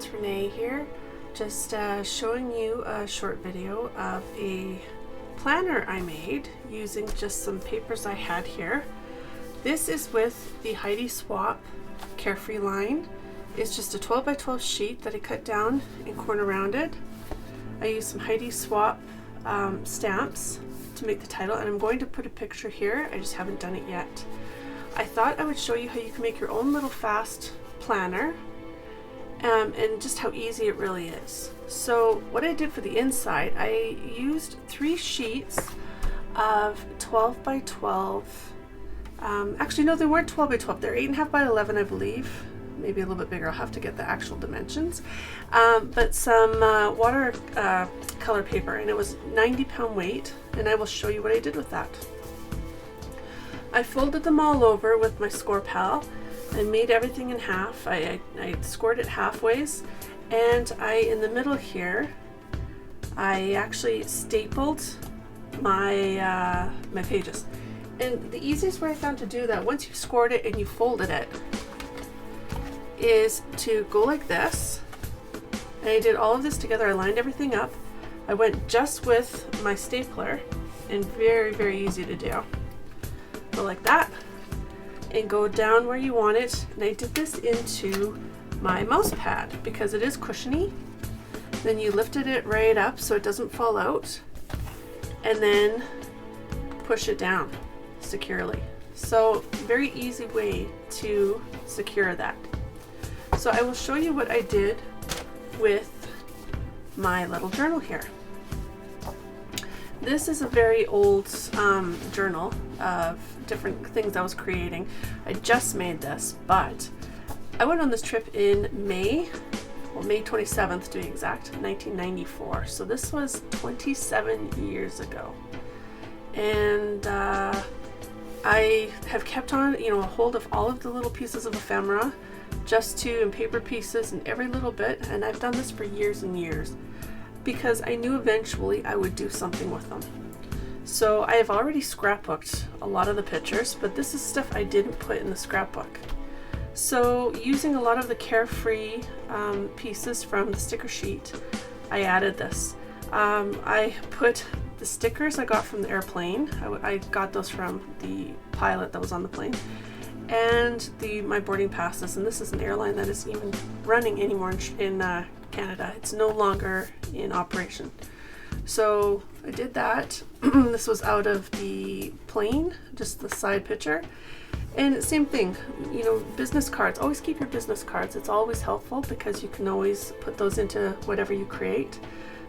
it's Renee here, just showing you a short video of a planner I made using just some papers I had here. This is with the Heidi Swapp Carefree line. It's just a 12 by 12 sheet that I cut down and corner rounded. I used some Heidi Swapp stamps to make the title, and I'm going to put a picture here. I just haven't done it yet. I thought I would show you how you can make your own little fast planner and just how easy it really is. So what I did for the inside, I used 3 sheets of 12 by 12. Actually, no, they weren't 12 by 12. They're 8.5 by 11, I believe. Maybe a little bit bigger. I'll have to get the actual dimensions. But some water color paper, and it was 90-pound weight, and I will show you what I did with that. I folded them all over with my score pal and made everything in half. I scored it halfways, and in the middle here, I actually stapled my my pages. And the easiest way I found to do that, once you've scored it and you folded it, is to go like this. And I did all of this together. I lined everything up. I went just with my stapler, and very, very easy to do. Go like that and go down where you want it. And I did this into my mouse pad because it is cushiony. Then you lifted it right up so it doesn't fall out, and then push it down securely. So very easy way to secure that. So I will show you what I did with my little journal here. This is a very old journal of different things I was creating. I just made this, but I went on this trip in May 27th to be exact, 1994. So this was 27 years ago. And I have kept on, a hold of all of the little pieces of ephemera, and paper pieces and every little bit, and I've done this for years and years because I knew eventually I would do something with them. So I have already scrapbooked a lot of the pictures, but this is stuff I didn't put in the scrapbook. So using a lot of the Carefree pieces from the sticker sheet, I added this. I put the stickers I got from the airplane. I got those from the pilot that was on the plane, and my boarding passes. And this is an airline that isn't even running anymore in Canada. It's no longer in operation. So I did that. This was out of the plane, just the side picture. And same thing, business cards. Always keep your business cards. It's always helpful because you can always put those into whatever you create.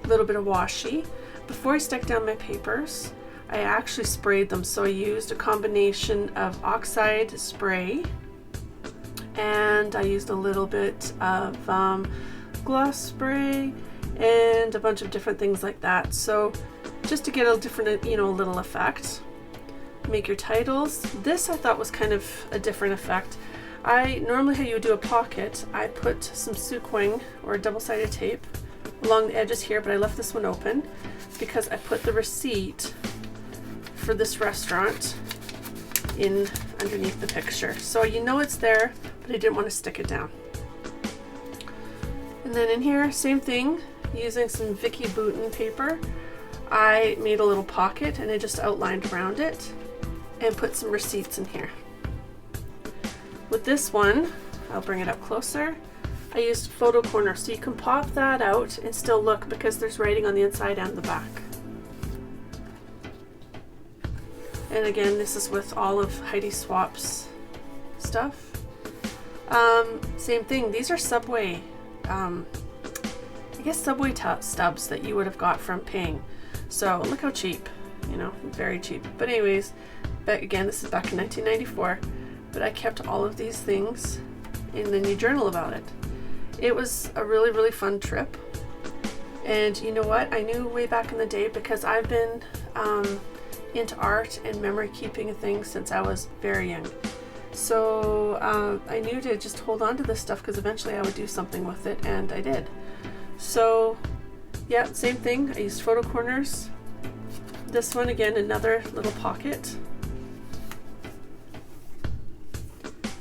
A little bit of washi. Before I stuck down my papers, I actually sprayed them. So I used a combination of oxide spray, and I used a little bit of gloss spray and a bunch of different things like that. So just to get a different, little effect. Make your titles. This I thought was kind of a different effect. Normally how you would do a pocket, I put some Suquing or double-sided tape along the edges here, but I left this one open because I put the receipt for this restaurant in underneath the picture. So it's there, but I didn't want to stick it down. And then in here, same thing, using some Vicki Boutin paper, I made a little pocket and I just outlined around it and put some receipts in here. With this one, I'll bring it up closer. I used photo corner, so you can pop that out and still look because there's writing on the inside and the back. And again, this is with all of Heidi Swapp's stuff. Same thing, these are Subway, Subway stubs that you would have got from Ping. So look how cheap, very cheap. But anyways, again, this is back in 1994, but I kept all of these things in the new journal about it. It was a really, really fun trip. And you know what? I knew way back in the day because I've been into art and memory keeping of things since I was very young. So I knew to just hold on to this stuff because eventually I would do something with it, and I did. So yeah, same thing. I used photo corners. This one, again, another little pocket.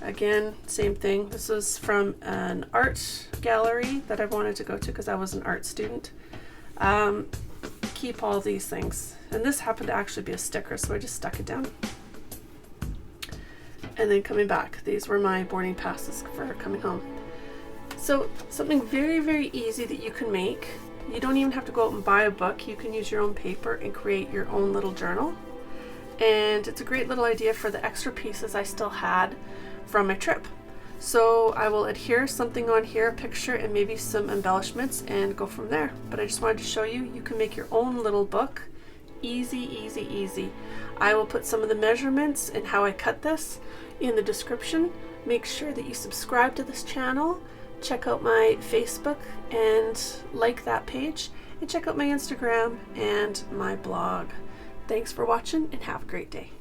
Again, same thing. This was from an art gallery that I wanted to go to because I was an art student. Keep all these things. And this happened to actually be a sticker, so I just stuck it down. And then coming back, these were my boarding passes for coming home. So something very, very easy that you can make. You don't even have to go out and buy a book. You can use your own paper and create your own little journal. And it's a great little idea for the extra pieces I still had from my trip. So I will adhere something on here, a picture and maybe some embellishments, and go from there. But I just wanted to show you, you can make your own little book. Easy, easy, easy. I will put some of the measurements and how I cut this in the description. Make sure that you subscribe to this channel, check out my Facebook and like that page, and check out my Instagram and my blog. Thanks for watching and have a great day.